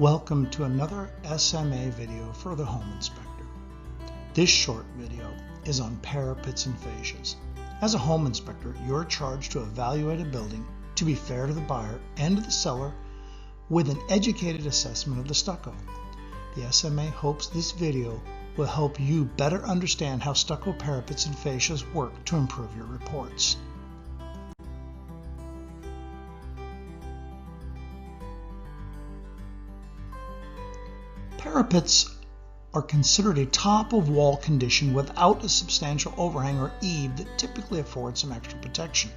Welcome to another SMA video for the home inspector. This short video is on parapets and fascias. As a home inspector, you're charged to evaluate a building to be fair to the buyer and to the seller with an educated assessment of the stucco. The SMA hopes this video will help you better understand how stucco parapets and fascias work to improve your reports. Parapets are considered a top-of-wall condition without a substantial overhang or eave that typically affords some extra protection.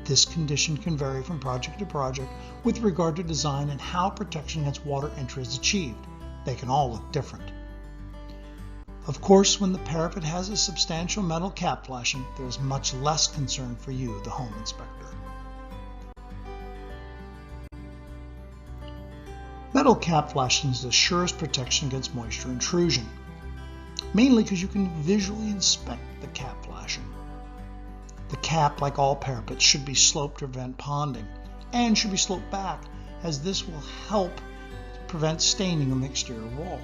This condition can vary from project to project with regard to design and how protection against water entry is achieved. They can all look different. Of course, when the parapet has a substantial metal cap flashing, there is much less concern for you, the home inspector. Metal cap flashing is the surest protection against moisture intrusion, mainly because you can visually inspect the cap flashing. The cap, like all parapets, should be sloped to prevent ponding, and should be sloped back, as this will help prevent staining on the exterior wall.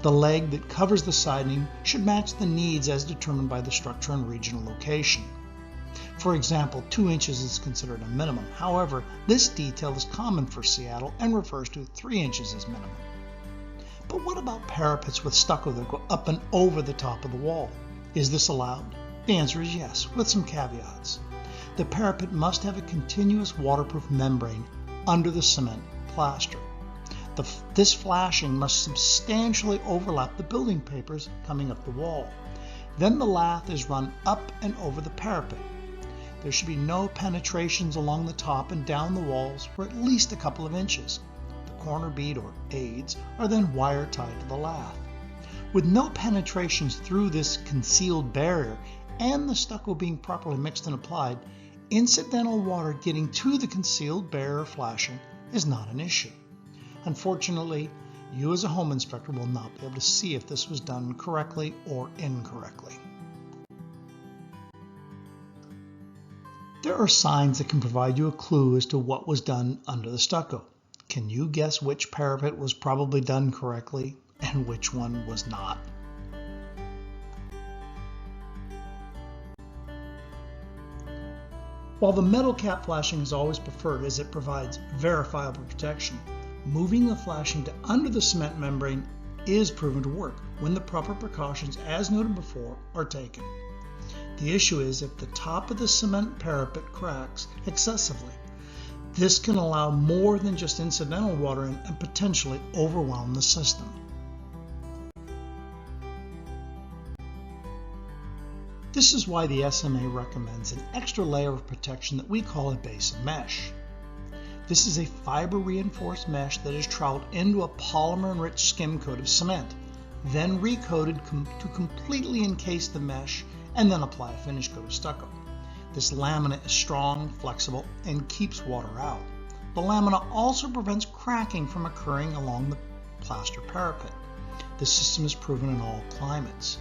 The leg that covers the siding should match the needs as determined by the structure and regional location. For example, 2 inches is considered a minimum. However, this detail is common for Seattle and refers to 3 inches as minimum. But what about parapets with stucco that go up and over the top of the wall? Is this allowed? The answer is yes, with some caveats. The parapet must have a continuous waterproof membrane under the cement plaster. This flashing must substantially overlap the building papers coming up the wall. Then the lath is run up and over the parapet. There should be no penetrations along the top and down the walls for at least a couple of inches. The corner bead or aids are then wire tied to the lath. With no penetrations through this concealed barrier and the stucco being properly mixed and applied, incidental water getting to the concealed barrier flashing is not an issue. Unfortunately, you as a home inspector will not be able to see if this was done correctly or incorrectly. There are signs that can provide you a clue as to what was done under the stucco. Can you guess which parapet was probably done correctly and which one was not? While the metal cap flashing is always preferred as it provides verifiable protection, moving the flashing to under the cement membrane is proven to work when the proper precautions, as noted before, are taken. The issue is if the top of the cement parapet cracks excessively. This can allow more than just incidental water in and potentially overwhelm the system. This is why the SMA recommends an extra layer of protection that we call a base of mesh. This is a fiber-reinforced mesh that is troweled into a polymer-enriched skim coat of cement, then recoated to completely encase the mesh and then apply a finish coat of stucco. This laminate is strong, flexible, and keeps water out. The laminate also prevents cracking from occurring along the plaster parapet. This system is proven in all climates.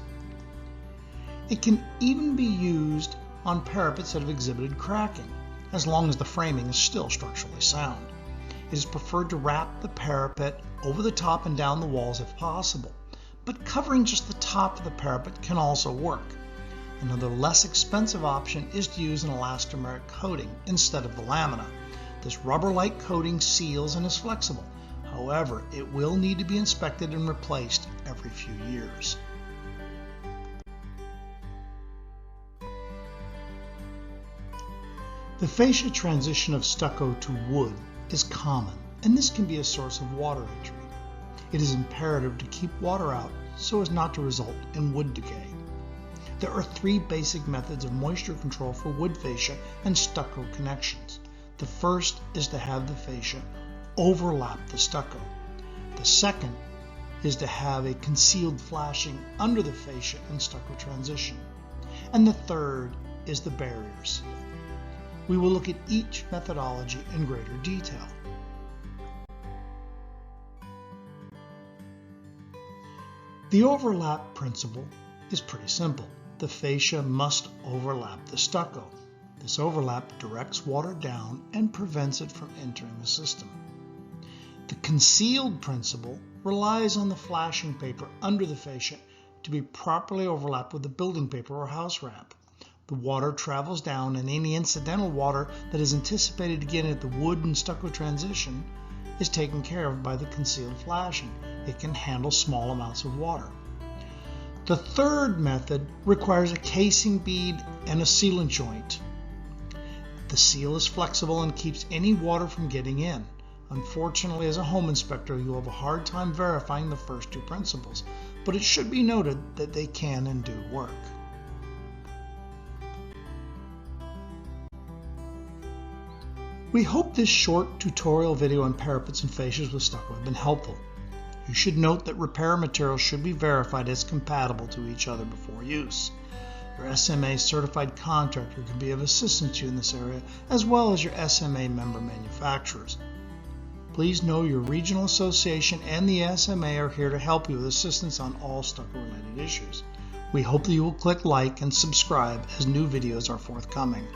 It can even be used on parapets that have exhibited cracking, as long as the framing is still structurally sound. It is preferred to wrap the parapet over the top and down the walls if possible, but covering just the top of the parapet can also work. Another less expensive option is to use an elastomeric coating instead of the lamina. This rubber-like coating seals and is flexible. However, it will need to be inspected and replaced every few years. The fascia transition of stucco to wood is common, and this can be a source of water entry. It is imperative to keep water out so as not to result in wood decay. There are 3 basic methods of moisture control for wood fascia and stucco connections. The first is to have the fascia overlap the stucco. The second is to have a concealed flashing under the fascia and stucco transition. And the third is the barriers. We will look at each methodology in greater detail. The overlap principle is pretty simple. The fascia must overlap the stucco. This overlap directs water down and prevents it from entering the system. The concealed principle relies on the flashing paper under the fascia to be properly overlapped with the building paper or house wrap. The water travels down, and any incidental water that is anticipated to get at the wood and stucco transition is taken care of by the concealed flashing. It can handle small amounts of water. The third method requires a casing bead and a sealant joint. The seal is flexible and keeps any water from getting in. Unfortunately, as a home inspector, you'll have a hard time verifying the first two principles, but it should be noted that they can and do work. We hope this short tutorial video on parapets and fascias with stucco have been helpful. You should note that repair materials should be verified as compatible to each other before use. Your SMA certified contractor can be of assistance to you in this area, as well as your SMA member manufacturers. Please know your regional association and the SMA are here to help you with assistance on all stucco related issues. We hope that you will click like and subscribe as new videos are forthcoming.